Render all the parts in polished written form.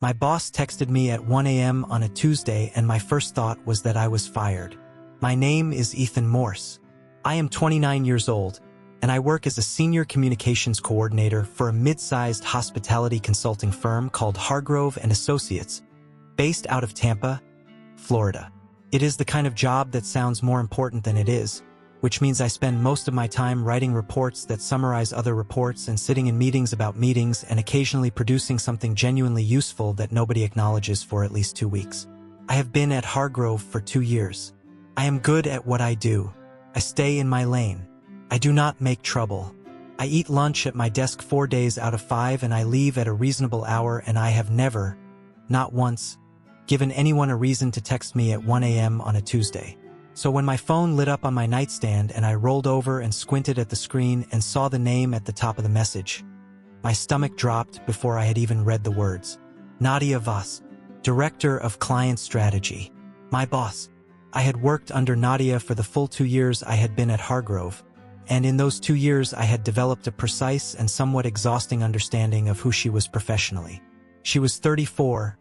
My boss texted me at 1 a.m. on a Tuesday and my first thought was that I was fired. My name is Ethan Morse. I am 29 years old, and I work as a senior communications coordinator for a mid-sized hospitality consulting firm called Hargrove & Associates, based out of Tampa, Florida. It is the kind of job that sounds more important than it is, which means I spend most of my time writing reports that summarize other reports and sitting in meetings about meetings and occasionally producing something genuinely useful that nobody acknowledges for at least 2 weeks. I have been at Hargrove for 2 years. I am good at what I do. I stay in my lane. I do not make trouble. I eat lunch at my desk 4 days out of 5 and I leave at a reasonable hour, and I have never, not once, given anyone a reason to text me at 1 a.m. on a Tuesday. So when my phone lit up on my nightstand and I rolled over and squinted at the screen and saw the name at the top of the message, my stomach dropped before I had even read the words. Nadia Voss, Director of Client Strategy. My boss. I had worked under Nadia for the full 2 years I had been at Hargrove, and in those 2 years I had developed a precise and somewhat exhausting understanding of who she was professionally. She was 34,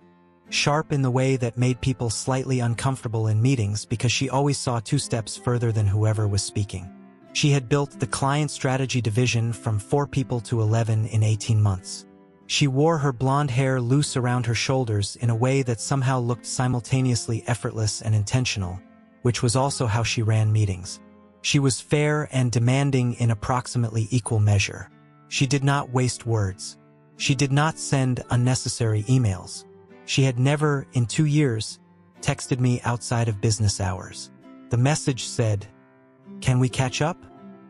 sharp in the way that made people slightly uncomfortable in meetings because she always saw 2 steps further than whoever was speaking. She had built the client strategy division from 4 people to 11 in 18 months. She wore her blonde hair loose around her shoulders in a way that somehow looked simultaneously effortless and intentional, which was also how she ran meetings. She was fair and demanding in approximately equal measure. She did not waste words. She did not send unnecessary emails. She had never, in 2 years, texted me outside of business hours. The message said, "Can we catch up?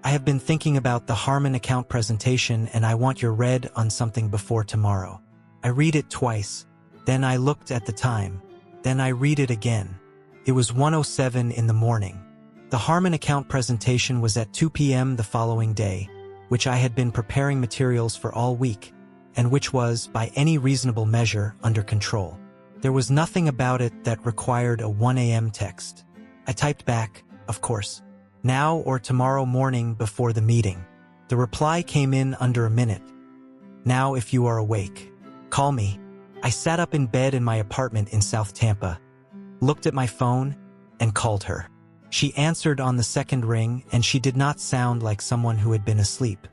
I have been thinking about the Harmon account presentation and I want your read on something before tomorrow." I read it twice. Then I looked at the time. Then I read it again. It was 1:07 in the morning. The Harmon account presentation was at 2 p.m. the following day, which I had been preparing materials for all week, and which was, by any reasonable measure, under control. There was nothing about it that required a 1 a.m. text. I typed back, of course, "Now or tomorrow morning before the meeting." The reply came in under a minute. "Now if you are awake. Call me." I sat up in bed in my apartment in South Tampa, looked at my phone, and called her. She answered on the second ring, and she did not sound like someone who had been asleep.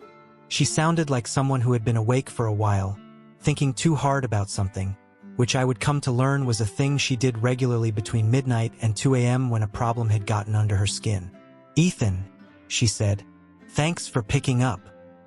She sounded like someone who had been awake for a while, thinking too hard about something, which I would come to learn was a thing she did regularly between midnight and 2 a.m. when a problem had gotten under her skin. "Ethan," she said, "thanks for picking up."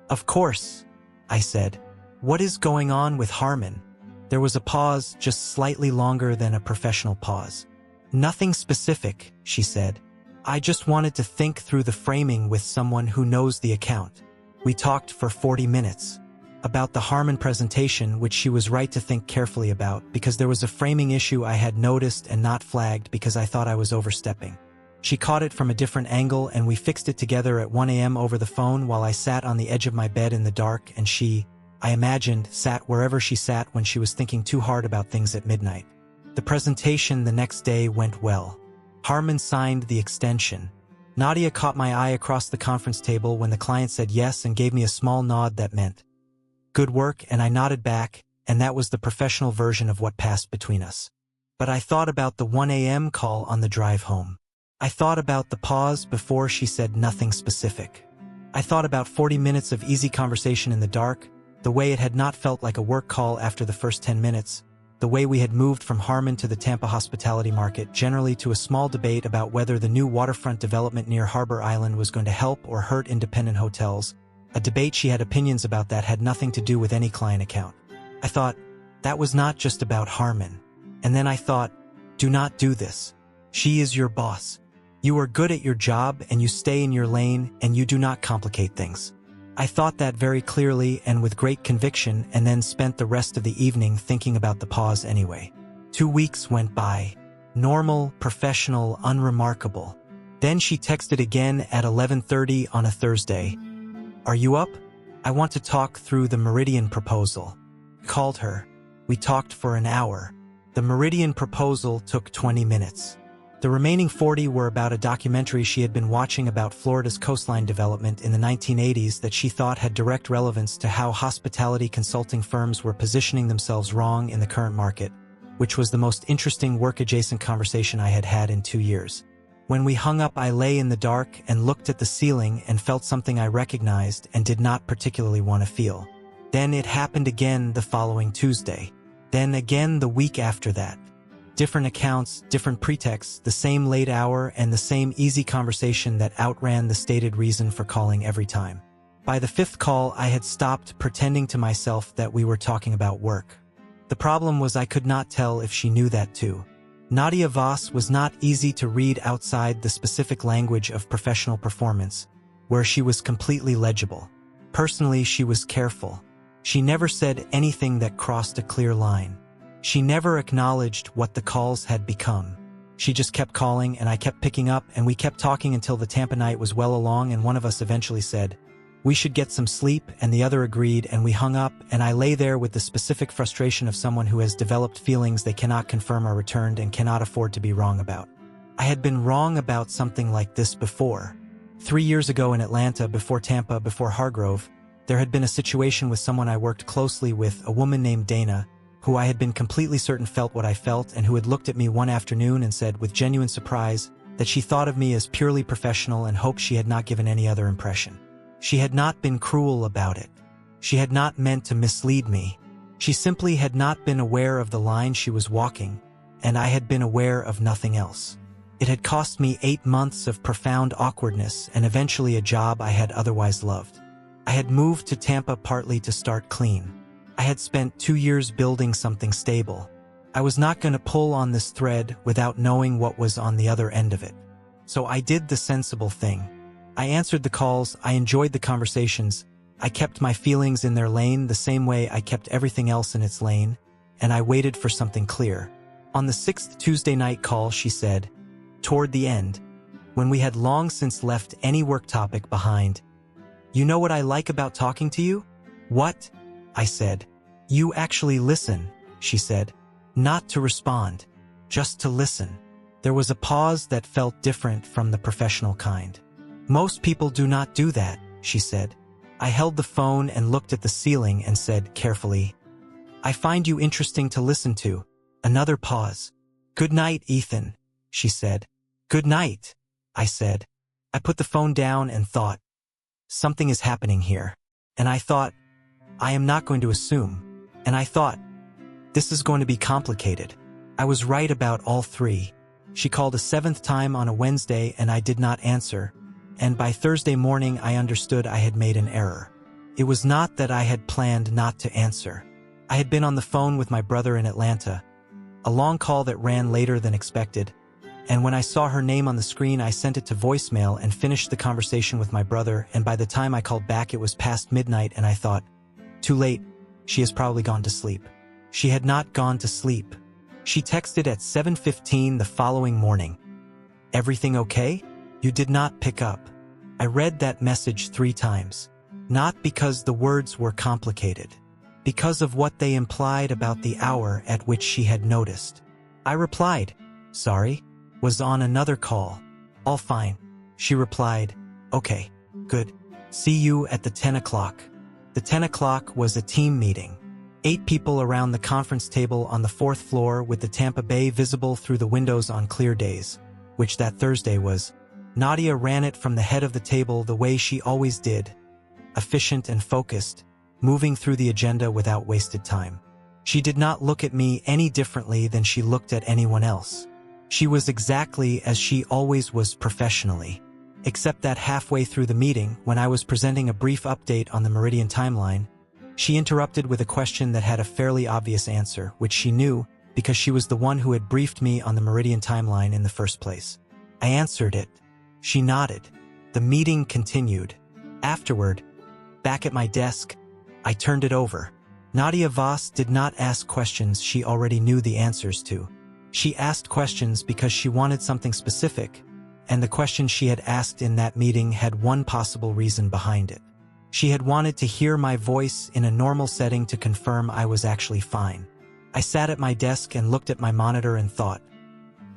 "Of course," I said. "What is going on with Harmon?" There was a pause, just slightly longer than a professional pause. "Nothing specific," she said. "I just wanted to think through the framing with someone who knows the account." We talked for 40 minutes about the Harmon presentation, which she was right to think carefully about because there was a framing issue I had noticed and not flagged because I thought I was overstepping. She caught it from a different angle and we fixed it together at 1 a.m. over the phone while I sat on the edge of my bed in the dark and she, I imagined, sat wherever she sat when she was thinking too hard about things at midnight. The presentation the next day went well. Harmon signed the extension. Nadia caught my eye across the conference table when the client said yes and gave me a small nod that meant, "Good work," and I nodded back, and that was the professional version of what passed between us. But I thought about the 1 a.m. call on the drive home. I thought about the pause before she said nothing specific. I thought about 40 minutes of easy conversation in the dark, the way it had not felt like a work call after the first 10 minutes, the way we had moved from Harmon to the Tampa hospitality market, generally to a small debate about whether the new waterfront development near Harbor Island was going to help or hurt independent hotels, a debate she had opinions about that had nothing to do with any client account. I thought, that was not just about Harmon. And then I thought, do not do this. She is your boss. You are good at your job and you stay in your lane and you do not complicate things. I thought that very clearly and with great conviction and then spent the rest of the evening thinking about the pause anyway. 2 weeks went by. Normal, professional, unremarkable. Then she texted again at 11:30 on a Thursday. "Are you up? I want to talk through the Meridian proposal." Called her. We talked for an hour. The Meridian proposal took 20 minutes. The remaining 40 were about a documentary she had been watching about Florida's coastline development in the 1980s that she thought had direct relevance to how hospitality consulting firms were positioning themselves wrong in the current market, which was the most interesting work-adjacent conversation I had had in 2 years. When we hung up, I lay in the dark and looked at the ceiling and felt something I recognized and did not particularly want to feel. Then it happened again the following Tuesday. Then again the week after that. Different accounts, different pretexts, the same late hour, and the same easy conversation that outran the stated reason for calling every time. By the 5th call, I had stopped pretending to myself that we were talking about work. The problem was I could not tell if she knew that too. Nadia Voss was not easy to read outside the specific language of professional performance, where she was completely legible. Personally, she was careful. She never said anything that crossed a clear line. She never acknowledged what the calls had become. She just kept calling, and I kept picking up, and we kept talking until the Tampa night was well along, and one of us eventually said, "We should get some sleep," and the other agreed, and we hung up, and I lay there with the specific frustration of someone who has developed feelings they cannot confirm are returned and cannot afford to be wrong about. I had been wrong about something like this before. 3 years ago in Atlanta, before Tampa, before Hargrove, there had been a situation with someone I worked closely with, a woman named Dana, who I had been completely certain felt what I felt, and who had looked at me one afternoon and said with genuine surprise that she thought of me as purely professional and hoped she had not given any other impression. She had not been cruel about it. She had not meant to mislead me. She simply had not been aware of the line she was walking, and I had been aware of nothing else. It had cost me 8 months of profound awkwardness and eventually a job I had otherwise loved. I had moved to Tampa partly to start clean. I had spent 2 years building something stable. I was not going to pull on this thread without knowing what was on the other end of it. So I did the sensible thing. I answered the calls, I enjoyed the conversations, I kept my feelings in their lane the same way I kept everything else in its lane, and I waited for something clear. On the 6th Tuesday night call, she said, toward the end, when we had long since left any work topic behind, "You know what I like about talking to you?" "What?" I said. "You actually listen," she said. "Not to respond, just to listen." There was a pause that felt different from the professional kind. "Most people do not do that," she said. I held the phone and looked at the ceiling and said carefully, "I find you interesting to listen to." Another pause. "Good night, Ethan," she said. "Good night," I said. I put the phone down and thought, something is happening here. And I thought, I am not going to assume. And I thought, this is going to be complicated. I was right about all 3. She called a 7th time on a Wednesday and I did not answer. And by Thursday morning I understood I had made an error. It was not that I had planned not to answer. I had been on the phone with my brother in Atlanta, a long call that ran later than expected, and when I saw her name on the screen I sent it to voicemail and finished the conversation with my brother, and by the time I called back it was past midnight and I thought, too late, she has probably gone to sleep. She had not gone to sleep. She texted at 7:15 the following morning. "Everything okay? You did not pick up." I read that message 3 times. Not because the words were complicated. Because of what they implied about the hour at which she had noticed. I replied, "Sorry, was on another call." "All fine." She replied, "Okay, good. See you at the 10 o'clock. The 10 o'clock was a team meeting. 8 people around the conference table on the 4th floor with the Tampa Bay visible through the windows on clear days, which that Thursday was. Nadia ran it from the head of the table the way she always did, efficient and focused, moving through the agenda without wasted time. She did not look at me any differently than she looked at anyone else. She was exactly as she always was professionally, except that halfway through the meeting, when I was presenting a brief update on the Meridian timeline, she interrupted with a question that had a fairly obvious answer, which she knew because she was the one who had briefed me on the Meridian timeline in the first place. I answered it. She nodded. The meeting continued. Afterward, back at my desk, I turned it over. Nadia Voss did not ask questions she already knew the answers to. She asked questions because she wanted something specific, and the question she had asked in that meeting had one possible reason behind it. She had wanted to hear my voice in a normal setting to confirm I was actually fine. I sat at my desk and looked at my monitor and thought,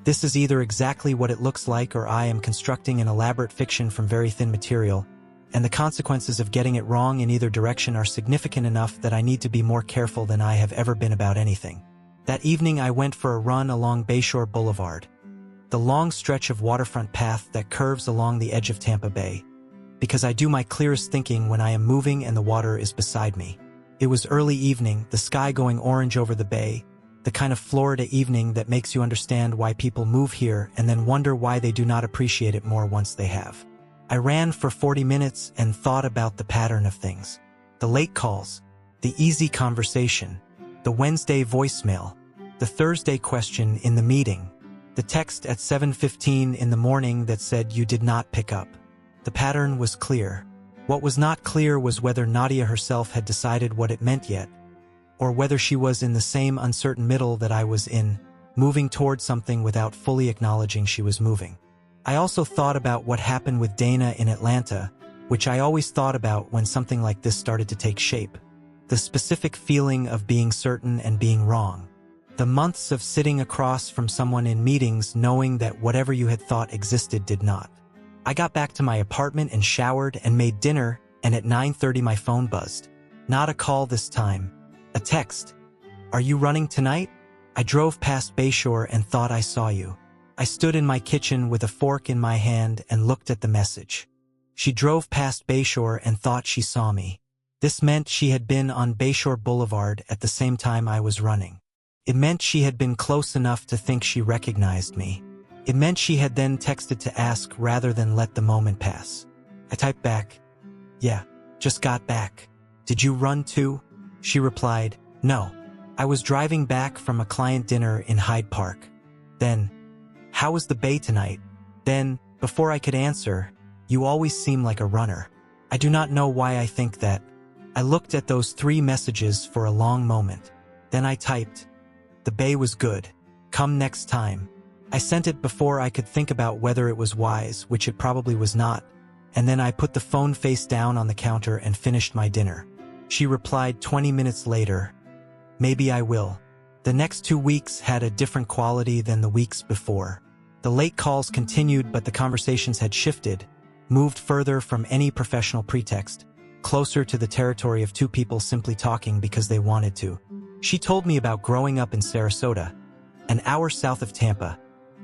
This is either exactly what it looks like or I am constructing an elaborate fiction from very thin material, and the consequences of getting it wrong in either direction are significant enough that I need to be more careful than I have ever been about anything. That evening I went for a run along Bayshore Boulevard, the long stretch of waterfront path that curves along the edge of Tampa Bay, because I do my clearest thinking when I am moving and the water is beside me. It was early evening, the sky going orange over the bay, the kind of Florida evening that makes you understand why people move here and then wonder why they do not appreciate it more once they have. I ran for 40 minutes and thought about the pattern of things. The late calls, the easy conversation, the Wednesday voicemail, the Thursday question in the meeting, the text at 7:15 in the morning that said you did not pick up. The pattern was clear. What was not clear was whether Nadia herself had decided what it meant yet, or whether she was in the same uncertain middle that I was in, moving towards something without fully acknowledging she was moving. I also thought about what happened with Dana in Atlanta, which I always thought about when something like this started to take shape. The specific feeling of being certain and being wrong. The months of sitting across from someone in meetings knowing that whatever you had thought existed did not. I got back to my apartment and showered and made dinner, and at 9:30 my phone buzzed. Not a call this time. A text. Are you running tonight? I drove past Bayshore and thought I saw you. I stood in my kitchen with a fork in my hand and looked at the message. She drove past Bayshore and thought she saw me. This meant she had been on Bayshore Boulevard at the same time I was running. It meant she had been close enough to think she recognized me. It meant she had then texted to ask rather than let the moment pass. I typed back, "Yeah, just got back. Did you run too?" She replied, "No. I was driving back from a client dinner in Hyde Park." Then, "How was the bay tonight?" Then, before I could answer, "You always seem like a runner." I do not know why I think that. I looked at those 3 messages for a long moment. Then I typed, "The bay was good. Come next time." I sent it before I could think about whether it was wise, which it probably was not, and then I put the phone face down on the counter and finished my dinner. She replied 20 minutes later, "Maybe I will." The next 2 weeks had a different quality than the weeks before. The late calls continued, but the conversations had shifted, moved further from any professional pretext, closer to the territory of 2 people simply talking because they wanted to. She told me about growing up in Sarasota, an hour south of Tampa,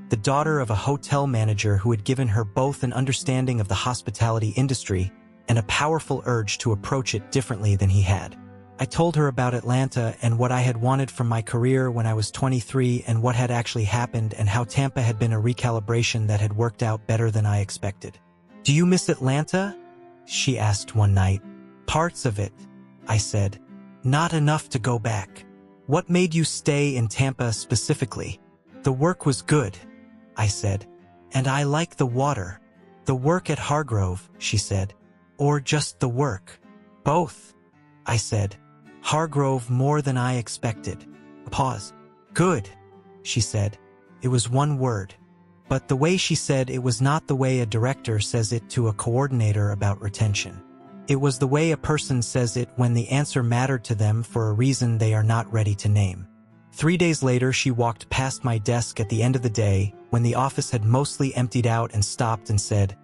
the daughter of a hotel manager who had given her both an understanding of the hospitality industry and a powerful urge to approach it differently than he had. I told her about Atlanta and what I had wanted from my career when I was 23 and what had actually happened and how Tampa had been a recalibration that had worked out better than I expected. "Do you miss Atlanta?" she asked one night. "Parts of it," I said. "Not enough to go back." "What made you stay in Tampa specifically?" "The work was good," I said. "And I like the water." "The work at Hargrove," she said. "Or just the work?" "Both," I said. "Hargrove more than I expected." Pause. "Good," she said. It was one word. But the way she said it was not the way a director says it to a coordinator about retention. It was the way a person says it when the answer mattered to them for a reason they are not ready to name. 3 days later, she walked past my desk at the end of the day, when the office had mostly emptied out, and stopped and said,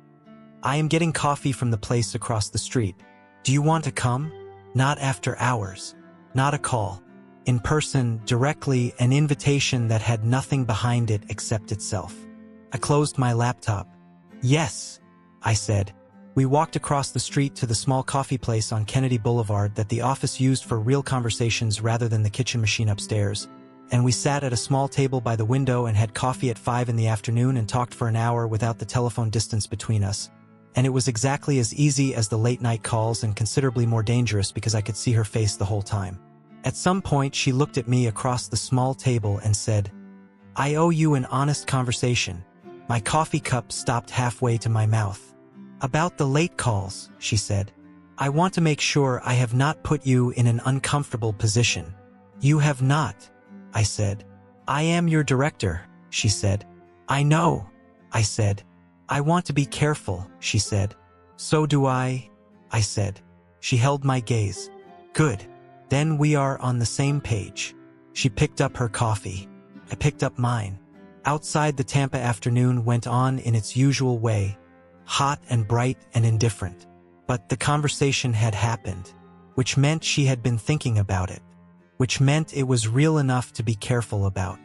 "I am getting coffee from the place across the street. Do you want to come?" Not after hours. Not a call. In person, directly, an invitation that had nothing behind it except itself. I closed my laptop. "Yes," I said. We walked across the street to the small coffee place on Kennedy Boulevard that the office used for real conversations rather than the kitchen machine upstairs, and we sat at a small table by the window and had coffee at 5 in the afternoon and talked for an hour without the telephone distance between us. And it was exactly as easy as the late-night calls and considerably more dangerous because I could see her face the whole time. At some point, she looked at me across the small table and said, "I owe you an honest conversation." My coffee cup stopped halfway to my mouth. "About the late calls," she said. "I want to make sure I have not put you in an uncomfortable position." "You have not," I said. "I am your director," she said. "I know," I said. "I want to be careful," she said. "So do I," I said. She held my gaze. "Good. Then we are on the same page." She picked up her coffee. I picked up mine. Outside, the Tampa afternoon went on in its usual way, hot and bright and indifferent. But the conversation had happened, which meant she had been thinking about it, which meant it was real enough to be careful about,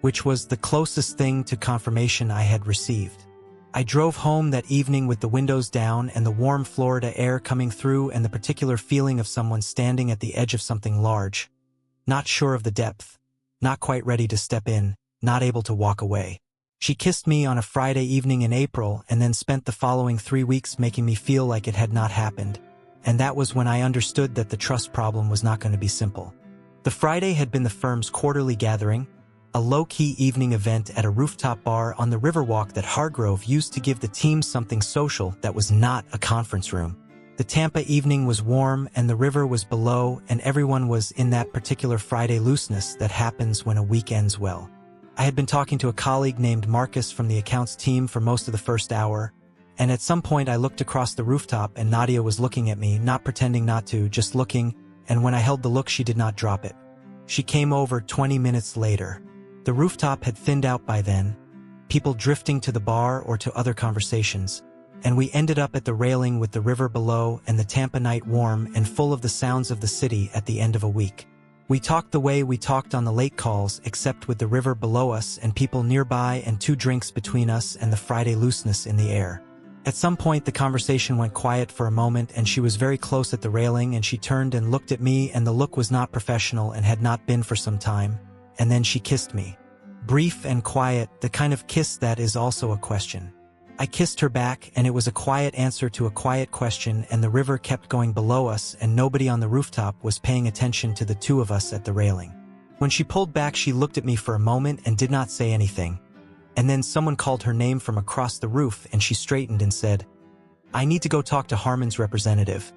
which was the closest thing to confirmation I had received. I drove home that evening with the windows down and the warm Florida air coming through and the particular feeling of someone standing at the edge of something large, not sure of the depth, not quite ready to step in, not able to walk away. She kissed me on a Friday evening in April and then spent the following 3 weeks making me feel like it had not happened, and that was when I understood that the trust problem was not going to be simple. The Friday had been the firm's quarterly gathering, a low-key evening event at a rooftop bar on the Riverwalk that Hargrove used to give the team something social that was not a conference room. The Tampa evening was warm and the river was below and everyone was in that particular Friday looseness that happens when a week ends well. I had been talking to a colleague named Marcus from the accounts team for most of the first hour, and at some point I looked across the rooftop and Nadia was looking at me, not pretending not to, just looking, and when I held the look she did not drop it. She came over 20 minutes later. The rooftop had thinned out by then, people drifting to the bar or to other conversations, and we ended up at the railing with the river below and the Tampa night warm and full of the sounds of the city at the end of a week. We talked the way we talked on the late calls, except with the river below us and people nearby and 2 drinks between us and the Friday looseness in the air. At some point the conversation went quiet for a moment and she was very close at the railing and she turned and looked at me and the look was not professional and had not been for some time, and then she kissed me. Brief and quiet, the kind of kiss that is also a question. I kissed her back and it was a quiet answer to a quiet question and the river kept going below us and nobody on the rooftop was paying attention to the 2 of us at the railing. When she pulled back she looked at me for a moment and did not say anything. And then someone called her name from across the roof and she straightened and said, "I need to go talk to Harmon's representative."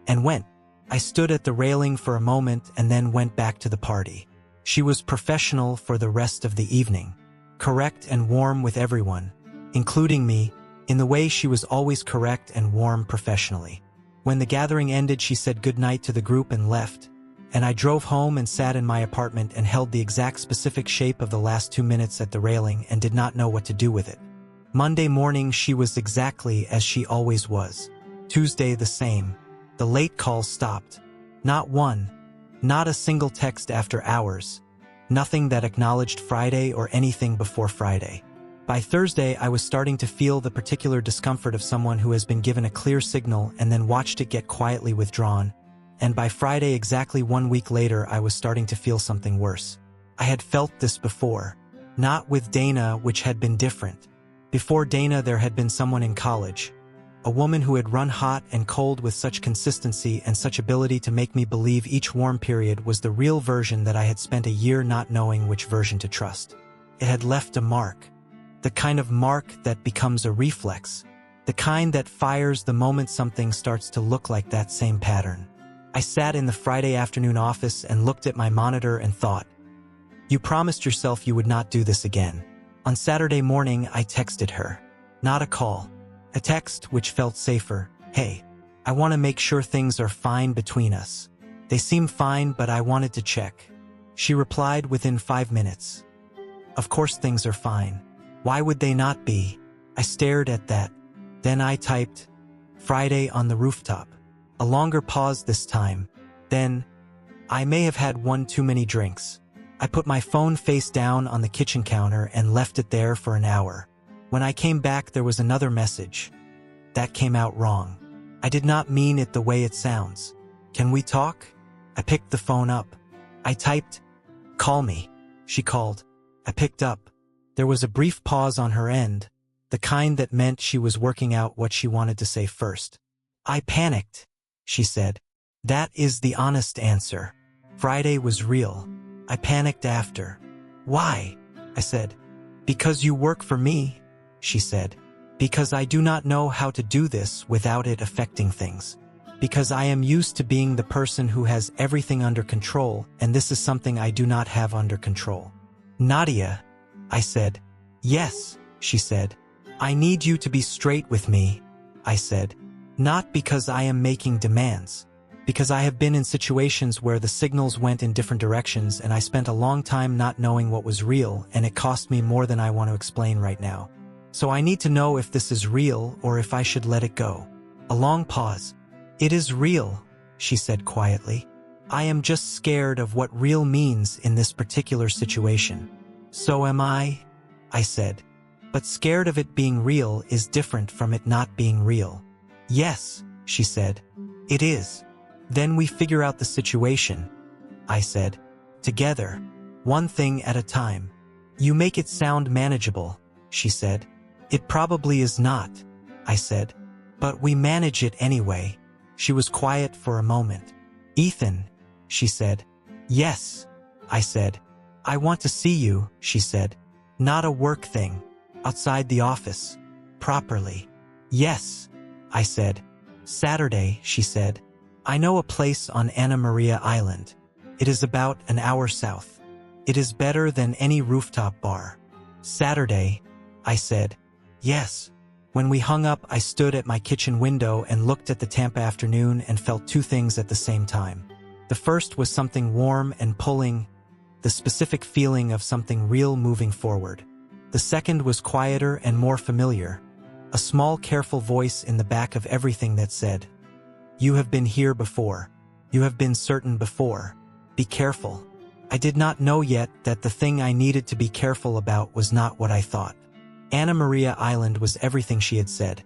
And went. I stood at the railing for a moment and then went back to the party. She was professional for the rest of the evening. Correct and warm with everyone, including me, in the way she was always correct and warm professionally. When the gathering ended she said goodnight to the group and left, and I drove home and sat in my apartment and held the exact specific shape of the last 2 minutes at the railing and did not know what to do with it. Monday morning she was exactly as she always was. Tuesday the same. The late calls stopped. Not one. Not a single text after hours. Nothing that acknowledged Friday or anything before Friday. By Thursday I was starting to feel the particular discomfort of someone who has been given a clear signal and then watched it get quietly withdrawn. And by Friday, exactly 1 week later, I was starting to feel something worse. I had felt this before. Not with Dana, which had been different. Before Dana, there had been someone in college. A woman who had run hot and cold with such consistency and such ability to make me believe each warm period was the real version that I had spent a year not knowing which version to trust. It had left a mark. The kind of mark that becomes a reflex. The kind that fires the moment something starts to look like that same pattern. I sat in the Friday afternoon office and looked at my monitor and thought, "You promised yourself you would not do this again." On Saturday morning, I texted her. Not a call. A text which felt safer. "Hey, I want to make sure things are fine between us. They seem fine, but I wanted to check." She replied within 5 minutes. "Of course things are fine. Why would they not be?" I stared at that. Then I typed, "Friday on the rooftop." A longer pause this time. Then, "I may have had 1 too many drinks." I put my phone face down on the kitchen counter and left it there for an hour. When I came back there was another message. That came out wrong. I did not mean it the way it sounds. "Can we talk?" I picked the phone up. I typed, "Call me." She called. I picked up. There was a brief pause on her end, the kind that meant she was working out what she wanted to say first. "I panicked," she said. "That is the honest answer. Friday was real. I panicked after." "Why?" I said. "Because you work for me," she said. "Because I do not know how to do this without it affecting things. Because I am used to being the person who has everything under control, and this is something I do not have under control." "Nadia," I said. "Yes," she said. "I need you to be straight with me," I said. "Not because I am making demands. Because I have been in situations where the signals went in different directions and I spent a long time not knowing what was real, and it cost me more than I want to explain right now. So I need to know if this is real or if I should let it go. A long pause. It is real, she said quietly. I am just scared of what real means in this particular situation. So am I said. But scared of it being real is different from it not being real. Yes, she said. It is. Then we figure out the situation, I said. Together. One thing at a time. You make it sound manageable, she said. It probably is not, I said. But we manage it anyway. She was quiet for a moment. Ethan, she said. Yes, I said. I want to see you, she said. Not a work thing. Outside the office. Properly. Yes, I said. Saturday, she said. I know a place on Anna Maria Island. It is about an hour south. It is better than any rooftop bar. Saturday, I said. Yes. When we hung up, I stood at my kitchen window and looked at the Tampa afternoon and felt two things at the same time. The first was something warm and pulling, the specific feeling of something real moving forward. The second was quieter and more familiar, a small, careful voice in the back of everything that said, "You have been here before. You have been certain before. Be careful." I did not know yet that the thing I needed to be careful about was not what I thought. Anna Maria Island was everything she had said.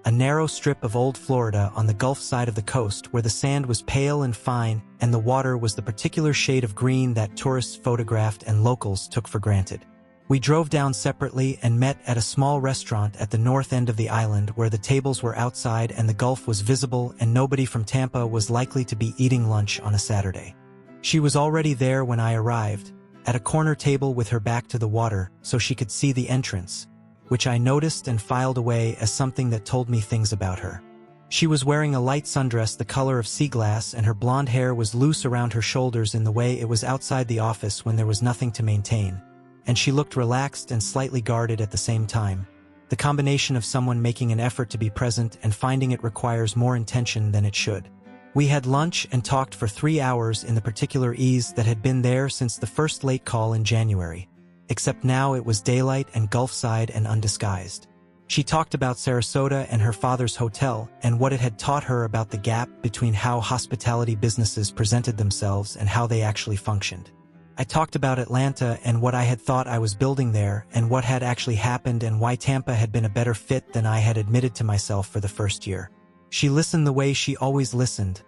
A narrow strip of old Florida on the Gulf side of the coast where the sand was pale and fine and the water was the particular shade of green that tourists photographed and locals took for granted. We drove down separately and met at a small restaurant at the north end of the island where the tables were outside and the Gulf was visible and nobody from Tampa was likely to be eating lunch on a Saturday. She was already there when I arrived, at a corner table with her back to the water so she could see the entrance, which I noticed and filed away as something that told me things about her. She was wearing a light sundress the color of sea glass and her blonde hair was loose around her shoulders in the way it was outside the office when there was nothing to maintain. And she looked relaxed and slightly guarded at the same time. The combination of someone making an effort to be present and finding it requires more intention than it should. We had lunch and talked for 3 hours in the particular ease that had been there since the first late call in January, except now it was daylight and Gulfside and undisguised. She talked about Sarasota and her father's hotel and what it had taught her about the gap between how hospitality businesses presented themselves and how they actually functioned. I talked about Atlanta and what I had thought I was building there and what had actually happened and why Tampa had been a better fit than I had admitted to myself for the first year. She listened the way she always listened,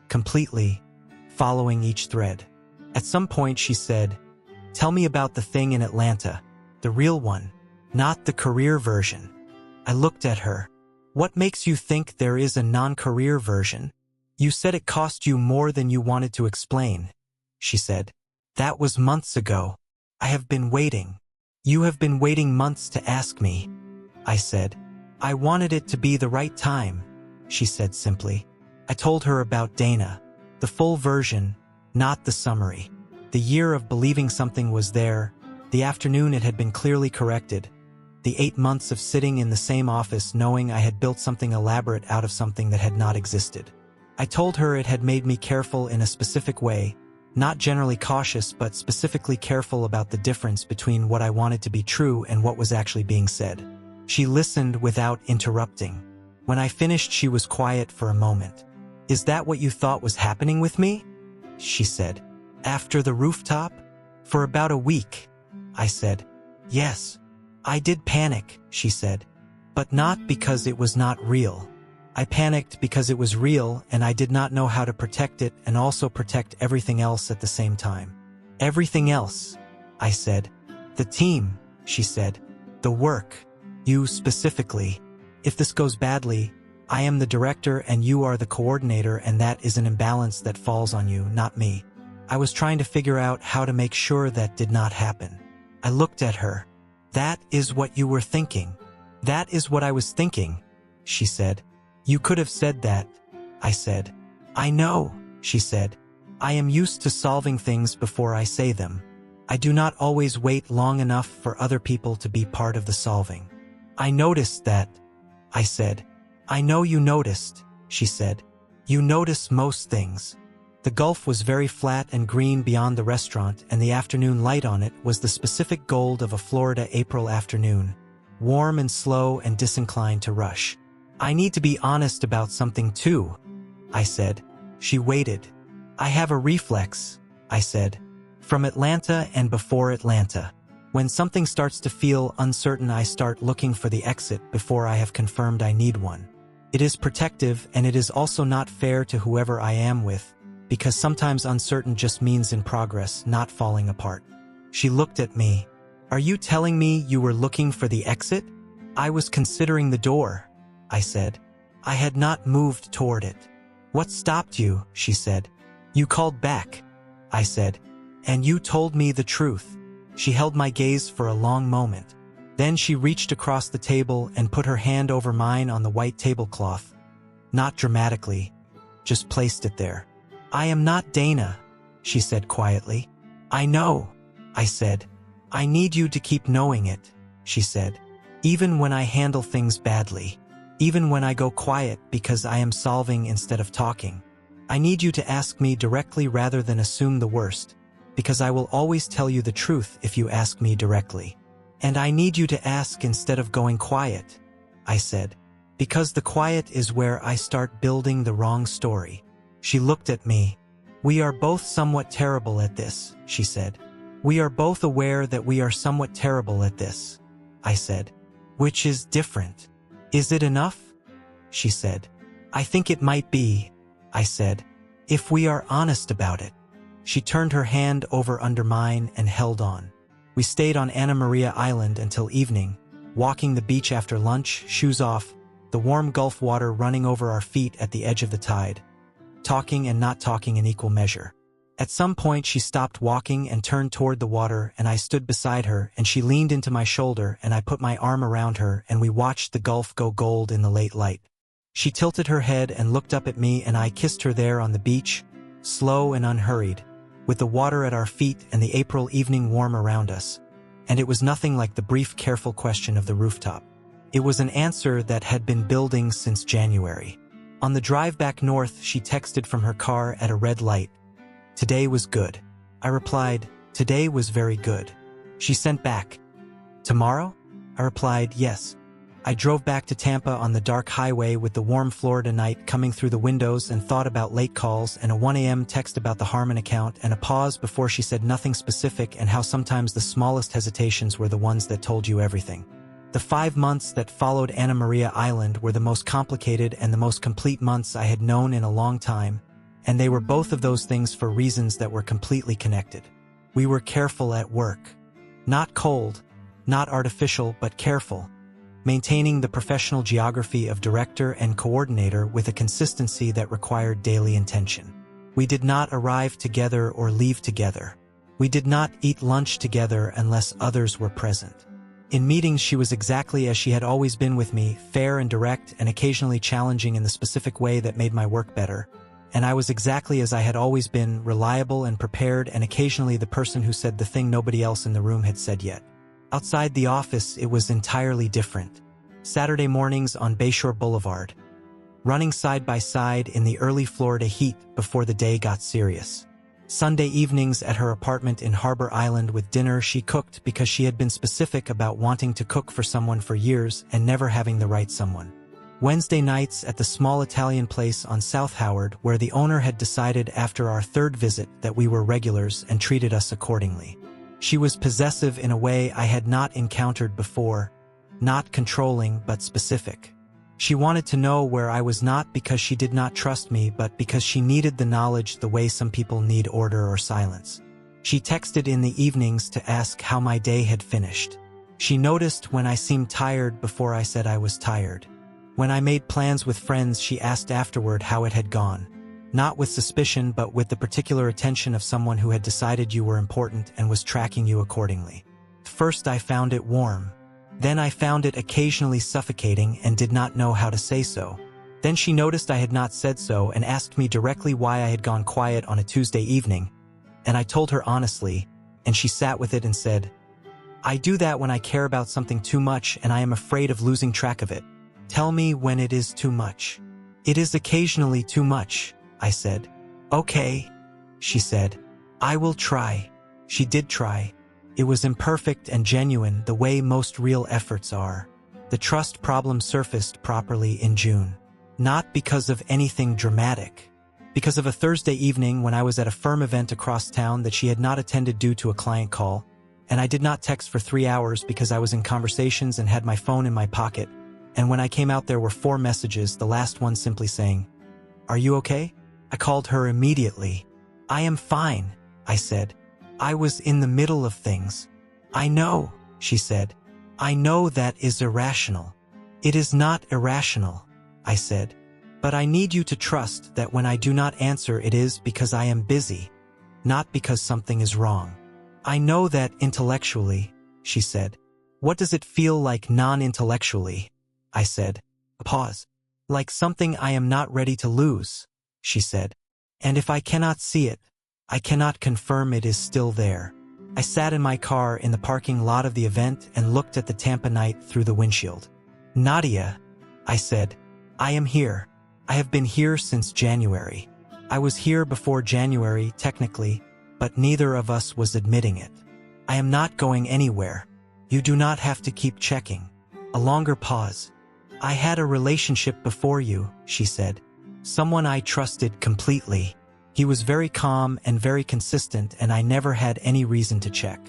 completely, following each thread. At some point she said, "Tell me about the thing in Atlanta, the real one, not the career version." I looked at her. "What makes you think there is a non-career version? You said it cost you more than you wanted to explain," she said. "That was months ago. I have been waiting." "You have been waiting months to ask me," I said. "I wanted it to be the right time," she said simply. I told her about Dana, the full version, not the summary. The year of believing something was there, the afternoon it had been clearly corrected, the 8 months of sitting in the same office knowing I had built something elaborate out of something that had not existed. I told her it had made me careful in a specific way, not generally cautious but specifically careful about the difference between what I wanted to be true and what was actually being said. She listened without interrupting. When I finished, she was quiet for a moment. "Is that what you thought was happening with me?" she said. "After the rooftop? For about a week," I said. "Yes. I did panic," she said. "But not because it was not real. I panicked because it was real and I did not know how to protect it and also protect everything else at the same time." "Everything else," I said. "The team," she said. "The work. You specifically. If this goes badly, I am the director and you are the coordinator and that is an imbalance that falls on you, not me." I was trying to figure out how to make sure that did not happen. I looked at her. "That is what you were thinking." "That is what I was thinking," she said. "You could have said that," I said. "I know," she said. "I am used to solving things before I say them. I do not always wait long enough for other people to be part of the solving." "I noticed that," I said. "I know you noticed," she said. You notice most things. The gulf was very flat and green beyond the restaurant, and the afternoon light on it was the specific gold of a Florida April afternoon, warm and slow and disinclined to rush. I need to be honest about something too, I said. She waited. I have a reflex, I said. From Atlanta and before Atlanta. When something starts to feel uncertain, I start looking for the exit before I have confirmed I need one. It is protective, and it is also not fair to whoever I am with, because sometimes uncertain just means in progress, not falling apart. She looked at me. Are you telling me you were looking for the exit? I was considering the door, I said. I had not moved toward it. What stopped you? She said. You called back, I said, and you told me the truth. She held my gaze for a long moment. Then she reached across the table and put her hand over mine on the white tablecloth. Not dramatically, just placed it there. I am not Dana, she said quietly. I know, I said. I need you to keep knowing it, she said. Even when I handle things badly. Even when I go quiet because I am solving instead of talking. I need you to ask me directly rather than assume the worst, because I will always tell you the truth if you ask me directly. And I need you to ask instead of going quiet, I said, because the quiet is where I start building the wrong story. She looked at me. We are both somewhat terrible at this, she said. We are both aware that we are somewhat terrible at this, I said. Which is different. Is it enough? She said. I think it might be, I said, if we are honest about it. She turned her hand over under mine and held on. We stayed on Anna Maria Island until evening, walking the beach after lunch, shoes off, the warm Gulf water running over our feet at the edge of the tide. Talking and not talking in equal measure. At some point she stopped walking and turned toward the water, and I stood beside her, and she leaned into my shoulder, and I put my arm around her, and we watched the Gulf go gold in the late light. She tilted her head and looked up at me, and I kissed her there on the beach, slow and unhurried, with the water at our feet and the April evening warm around us. And it was nothing like the brief, careful question of the rooftop. It was an answer that had been building since January. On the drive back north, she texted from her car at a red light. Today was good. I replied, today was very good. She sent back, tomorrow? I replied, yes. I drove back to Tampa on the dark highway with the warm Florida night coming through the windows and thought about late calls and a 1 a.m. text about the Harmon account and a pause before she said nothing specific, and how sometimes the smallest hesitations were the ones that told you everything. The 5 months that followed Anna Maria Island were the most complicated and the most complete months I had known in a long time, and they were both of those things for reasons that were completely connected. We were careful at work. Not cold, not artificial, but careful. Maintaining the professional geography of director and coordinator with a consistency that required daily intention. We did not arrive together or leave together. We did not eat lunch together unless others were present. In meetings, she was exactly as she had always been with me, fair and direct and occasionally challenging in the specific way that made my work better. And I was exactly as I had always been, reliable and prepared, and occasionally the person who said the thing nobody else in the room had said yet. Outside the office, it was entirely different. Saturday mornings on Bayshore Boulevard. Running side by side in the early Florida heat before the day got serious. Sunday evenings at her apartment in Harbor Island with dinner she cooked because she had been specific about wanting to cook for someone for years and never having the right someone. Wednesday nights at the small Italian place on South Howard, where the owner had decided after our third visit that we were regulars and treated us accordingly. She was possessive in a way I had not encountered before, not controlling but specific. She wanted to know where I was, not because she did not trust me, but because she needed the knowledge the way some people need order or silence. She texted in the evenings to ask how my day had finished. She noticed when I seemed tired before I said I was tired. When I made plans with friends, she asked afterward how it had gone. Not with suspicion, but with the particular attention of someone who had decided you were important and was tracking you accordingly. First I found it warm. Then I found it occasionally suffocating and did not know how to say so. Then she noticed I had not said so and asked me directly why I had gone quiet on a Tuesday evening, and I told her honestly, and she sat with it and said, I do that when I care about something too much and I am afraid of losing track of it. Tell me when it is too much. It is occasionally too much, I said. Okay, she said. I will try. She did try. It was imperfect and genuine, the way most real efforts are. The trust problem surfaced properly in June. Not because of anything dramatic. Because of a Thursday evening when I was at a firm event across town that she had not attended due to a client call, and I did not text for 3 hours because I was in conversations and had my phone in my pocket, and when I came out there were 4 messages, the last one simply saying, "Are you okay?" I called her immediately. "I am fine," I said. "I was in the middle of things." "I know," she said. "I know that is irrational." "It is not irrational," I said. "But I need you to trust that when I do not answer it is because I am busy, not because something is wrong." "I know that intellectually," she said. "What does it feel like non-intellectually?" I said. A pause. "Like something I am not ready to lose," she said. "And if I cannot see it, I cannot confirm it is still there." I sat in my car in the parking lot of the event and looked at the Tampa night through the windshield. "Nadia," I said, "I am here. I have been here since January. I was here before January, technically, but neither of us was admitting it. I am not going anywhere. You do not have to keep checking." A longer pause. "I had a relationship before you," she said. "Someone I trusted completely. He was very calm and very consistent, and I never had any reason to check.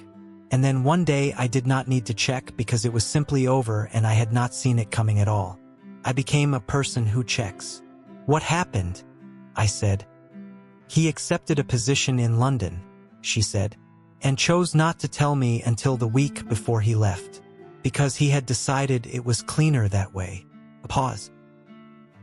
And then one day I did not need to check because it was simply over and I had not seen it coming at all. I became a person who checks." "What happened?" I said. "He accepted a position in London," she said, "and chose not to tell me until the week before he left, because he had decided it was cleaner that way." A pause.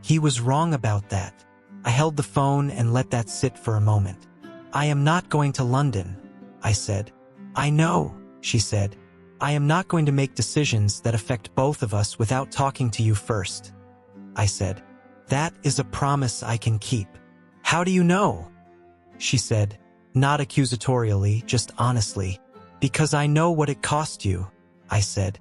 "He was wrong about that." I held the phone and let that sit for a moment. "I am not going to London," I said. "I know," she said. "I am not going to make decisions that affect both of us without talking to you first," I said. "That is a promise I can keep." "How do you know?" she said, not accusatorially, just honestly. "Because I know what it cost you," I said.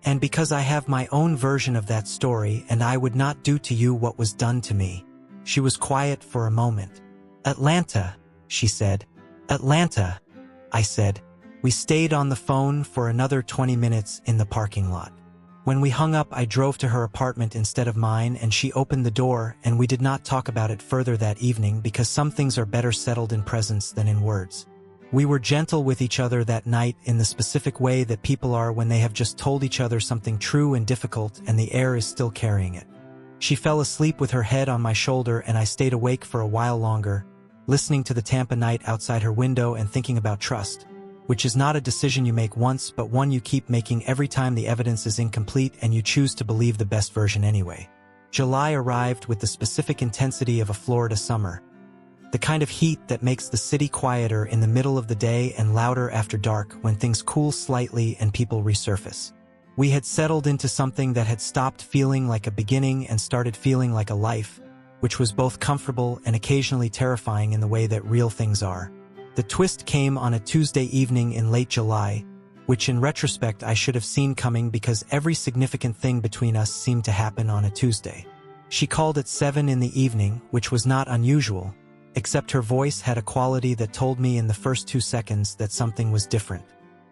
"And because I have my own version of that story and I would not do to you what was done to me." She was quiet for a moment. "Atlanta," she said. "Atlanta," I said. We stayed on the phone for another 20 minutes in the parking lot. When we hung up, I drove to her apartment instead of mine, and she opened the door, and we did not talk about it further that evening because some things are better settled in presence than in words. We were gentle with each other that night in the specific way that people are when they have just told each other something true and difficult and the air is still carrying it. She fell asleep with her head on my shoulder, and I stayed awake for a while longer, listening to the Tampa night outside her window and thinking about trust, which is not a decision you make once but one you keep making every time the evidence is incomplete and you choose to believe the best version anyway. July arrived with the specific intensity of a Florida summer, the kind of heat that makes the city quieter in the middle of the day and louder after dark when things cool slightly and people resurface. We had settled into something that had stopped feeling like a beginning and started feeling like a life, which was both comfortable and occasionally terrifying in the way that real things are. The twist came on a Tuesday evening in late July, which in retrospect I should have seen coming because every significant thing between us seemed to happen on a Tuesday. She called at 7 in the evening, which was not unusual, except her voice had a quality that told me in the first 2 seconds that something was different.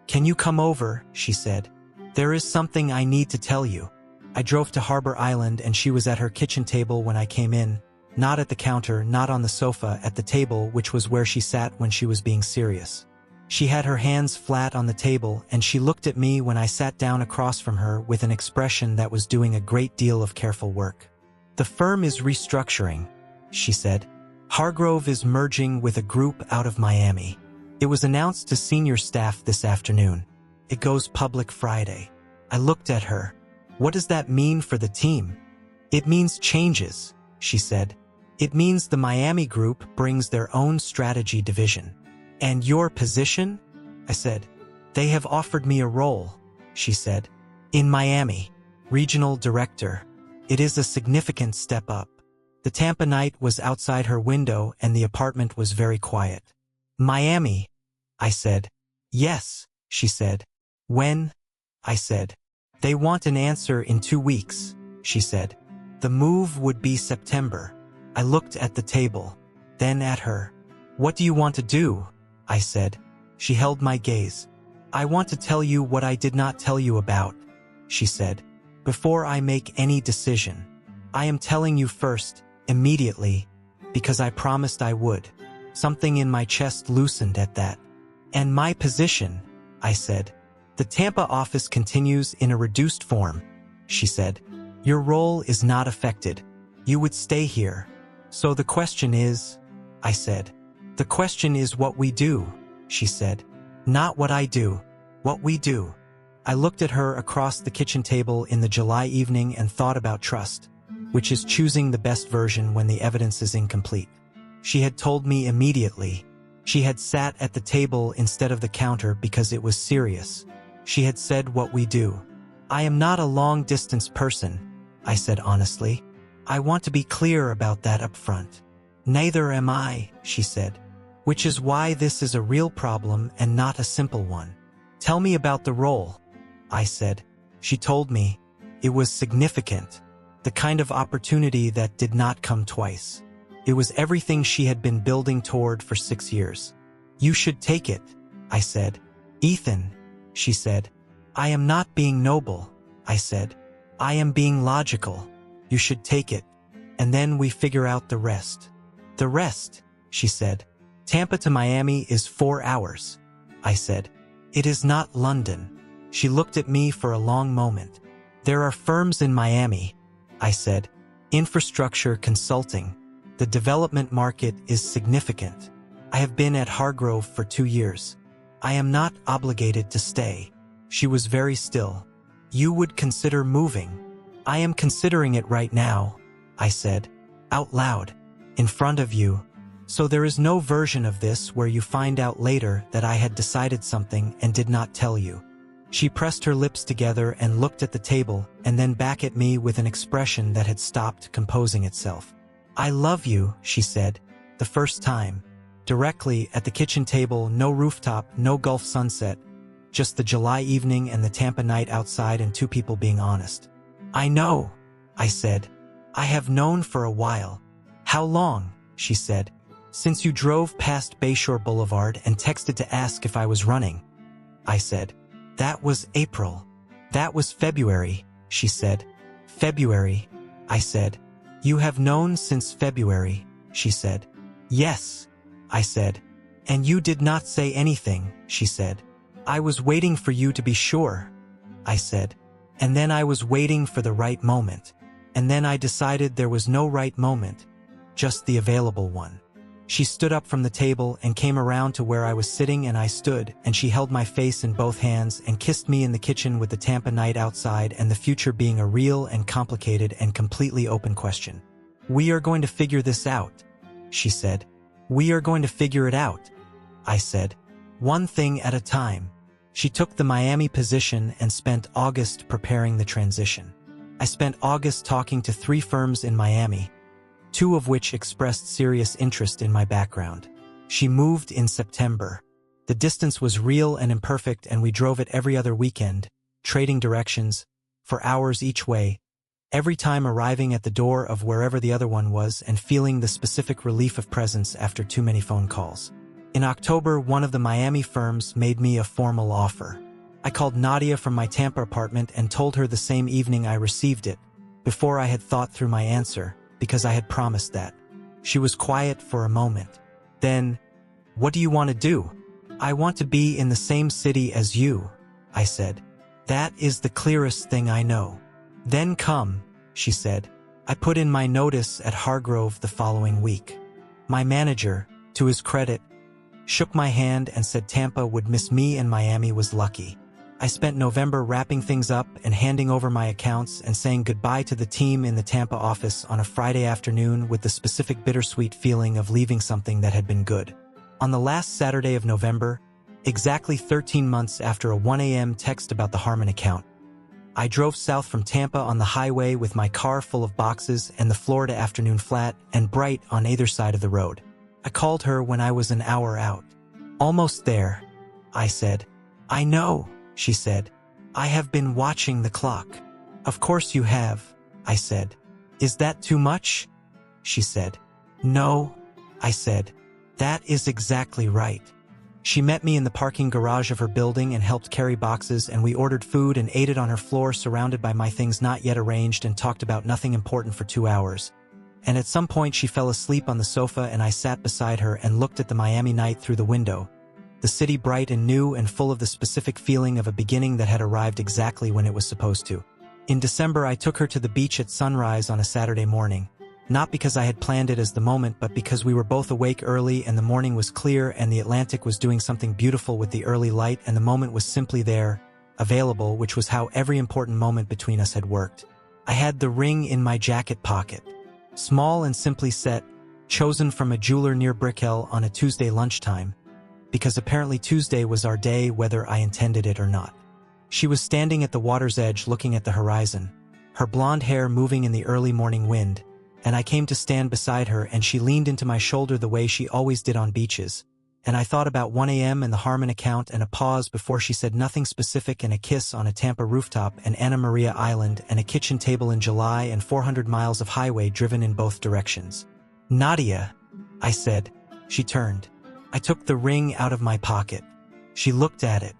"Can you come over?" she said. "There is something I need to tell you." I drove to Harbor Island and she was at her kitchen table when I came in. Not at the counter, not on the sofa, at the table, which was where she sat when she was being serious. She had her hands flat on the table, and she looked at me when I sat down across from her with an expression that was doing a great deal of careful work. "The firm is restructuring," she said. "Hargrove is merging with a group out of Miami. It was announced to senior staff this afternoon. It goes public Friday." I looked at her. "What does that mean for the team?" "It means changes," she said. "It means the Miami group brings their own strategy division." "And your position?" I said. "They have offered me a role," she said. "In Miami, regional director. It is a significant step up." The Tampa night was outside her window and the apartment was very quiet. "Miami," I said. "Yes," she said. "When?" I said. "They want an answer in 2 weeks," she said. "The move would be September." I looked at the table, then at her. "What do you want to do?" I said. She held my gaze. "I want to tell you what I did not tell you about," she said, "before I make any decision. I am telling you first, immediately, because I promised I would." Something in my chest loosened at that. "And my position," I said. "The Tampa office continues in a reduced form," she said. "Your role is not affected. You would stay here. So the question is," I said. "The question is what we do," she said. "Not what I do. What we do." I looked at her across the kitchen table in the July evening and thought about trust, which is choosing the best version when the evidence is incomplete. She had told me immediately. She had sat at the table instead of the counter because it was serious. She had said what we do. "I am not a long-distance person," I said honestly. "I want to be clear about that up front." "Neither am I," she said. "Which is why this is a real problem and not a simple one." "Tell me about the role," I said. She told me. It was significant. The kind of opportunity that did not come twice. It was everything she had been building toward for 6 years. "You should take it," I said. "Ethan," she said. "I am not being noble," I said. "I am being logical. You should take it. And then we figure out the rest." "The rest," she said. "Tampa to Miami is 4 hours," I said. "It is not London." She looked at me for a long moment. "There are firms in Miami," I said. "Infrastructure consulting. The development market is significant. I have been at Hargrove for 2 years. I am not obligated to stay." She was very still. "You would consider moving?" "I am considering it right now," I said. Out loud. "In front of you. So there is no version of this where you find out later that I had decided something and did not tell you." She pressed her lips together and looked at the table and then back at me with an expression that had stopped composing itself. "I love you," she said, the first time. Directly at the kitchen table, no rooftop, no Gulf sunset, just the July evening and the Tampa night outside and 2 people being honest. "I know," I said. "I have known for a while." "How long?" she said. "Since you drove past Bayshore Boulevard and texted to ask if I was running," I said. "That was April." "That was February," she said. "February," I said. "You have known since February," she said. "Yes," I said. "And you did not say anything," she said. "I was waiting for you to be sure," I said. "And then I was waiting for the right moment. And then I decided there was no right moment, just the available one." She stood up from the table and came around to where I was sitting, and I stood, and she held my face in both hands and kissed me in the kitchen with the Tampa night outside and the future being a real and complicated and completely open question. "We are going to figure this out," she said. "We are going to figure it out," I said. "One thing at a time." She took the Miami position and spent August preparing the transition. I spent August talking to 3 firms in Miami, 2 of which expressed serious interest in my background. She moved in September. The distance was real and imperfect, and we drove it every other weekend, trading directions, for hours each way, every time arriving at the door of wherever the other one was and feeling the specific relief of presence after too many phone calls. In October, one of the Miami firms made me a formal offer. I called Nadia from my Tampa apartment and told her the same evening I received it, before I had thought through my answer, because I had promised that. She was quiet for a moment. Then, "What do you want to do?" "I want to be in the same city as you," I said. "That is the clearest thing I know." "Then come," she said. I put in my notice at Hargrove the following week. My manager, to his credit, shook my hand and said Tampa would miss me and Miami was lucky. I spent November wrapping things up and handing over my accounts and saying goodbye to the team in the Tampa office on a Friday afternoon with the specific bittersweet feeling of leaving something that had been good. On the last Saturday of November, exactly 13 months after a 1 a.m. text about the Harmon account, I drove south from Tampa on the highway with my car full of boxes and the Florida afternoon flat and bright on either side of the road. I called her when I was an hour out. "Almost there," I said. "I know," she said. "I have been watching the clock." "Of course you have," I said. "Is that too much?" she said. No, I said. That is exactly right. She met me in the parking garage of her building and helped carry boxes, and we ordered food and ate it on her floor surrounded by my things not yet arranged, and talked about nothing important for 2 hours. And at some point she fell asleep on the sofa and I sat beside her and looked at the Miami night through the window. The city bright and new and full of the specific feeling of a beginning that had arrived exactly when it was supposed to. In December I took her to the beach at sunrise on a Saturday morning. Not because I had planned it as the moment, but because we were both awake early and the morning was clear and the Atlantic was doing something beautiful with the early light, and the moment was simply there, available, which was how every important moment between us had worked. I had the ring in my jacket pocket. Small and simply set, chosen from a jeweler near Brickell on a Tuesday lunchtime, because apparently Tuesday was our day whether I intended it or not. She was standing at the water's edge looking at the horizon, her blonde hair moving in the early morning wind, and I came to stand beside her and she leaned into my shoulder the way she always did on beaches. And I thought about 1 a.m. and the Harmon account and a pause before she said nothing specific, and a kiss on a Tampa rooftop and Anna Maria Island and a kitchen table in July and 400 miles of highway driven in both directions. Nadia, I said. She turned. I took the ring out of my pocket. She looked at it,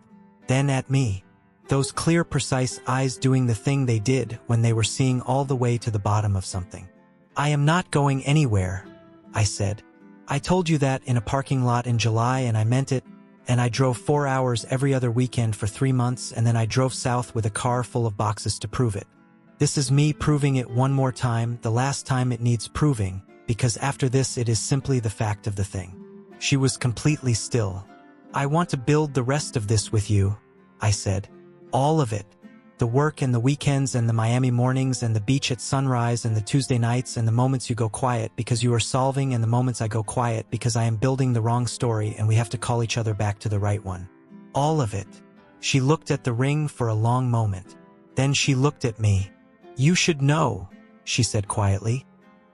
then at me. Those clear, precise eyes doing the thing they did when they were seeing all the way to the bottom of something. I am not going anywhere, I said. I told you that in a parking lot in July and I meant it, and I drove 4 hours every other weekend for 3 months, and then I drove south with a car full of boxes to prove it. This is me proving it one more time, the last time it needs proving, because after this it is simply the fact of the thing. She was completely still. I want to build the rest of this with you, I said. All of it. The work and the weekends and the Miami mornings and the beach at sunrise and the Tuesday nights and the moments you go quiet because you are solving and the moments I go quiet because I am building the wrong story and we have to call each other back to the right one. All of it. She looked at the ring for a long moment. Then she looked at me. You should know, she said quietly,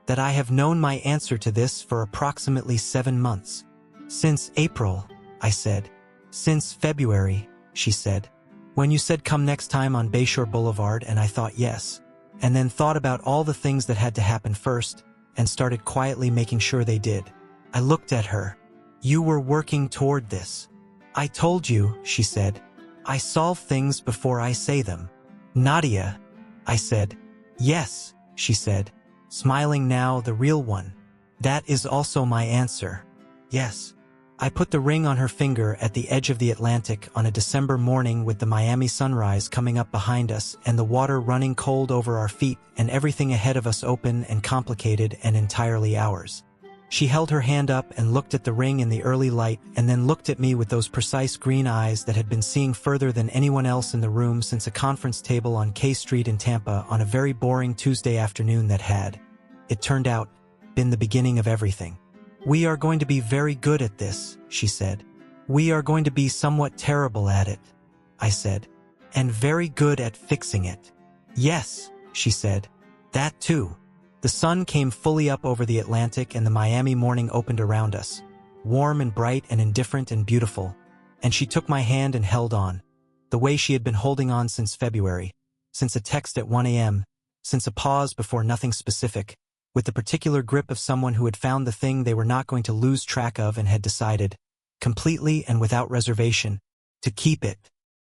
that I have known my answer to this for approximately 7 months. Since April, I said. Since February, she said. When you said come next time on Bayshore Boulevard, and I thought yes, and then thought about all the things that had to happen first, and started quietly making sure they did. I looked at her. You were working toward this. I told you, she said. I solve things before I say them. Nadia, I said. Yes, she said, smiling now, the real one. That is also my answer. Yes. I put the ring on her finger at the edge of the Atlantic on a December morning with the Miami sunrise coming up behind us and the water running cold over our feet and everything ahead of us open and complicated and entirely ours. She held her hand up and looked at the ring in the early light and then looked at me with those precise green eyes that had been seeing further than anyone else in the room since a conference table on K Street in Tampa on a very boring Tuesday afternoon that had, it turned out, been the beginning of everything. We are going to be very good at this, she said. We are going to be somewhat terrible at it, I said. And very good at fixing it. Yes, she said. That too. The sun came fully up over the Atlantic and the Miami morning opened around us, warm and bright and indifferent and beautiful. And she took my hand and held on, the way she had been holding on since February, since a text at 1 a.m., since a pause before nothing specific, with the particular grip of someone who had found the thing they were not going to lose track of and had decided, completely and without reservation, to keep it.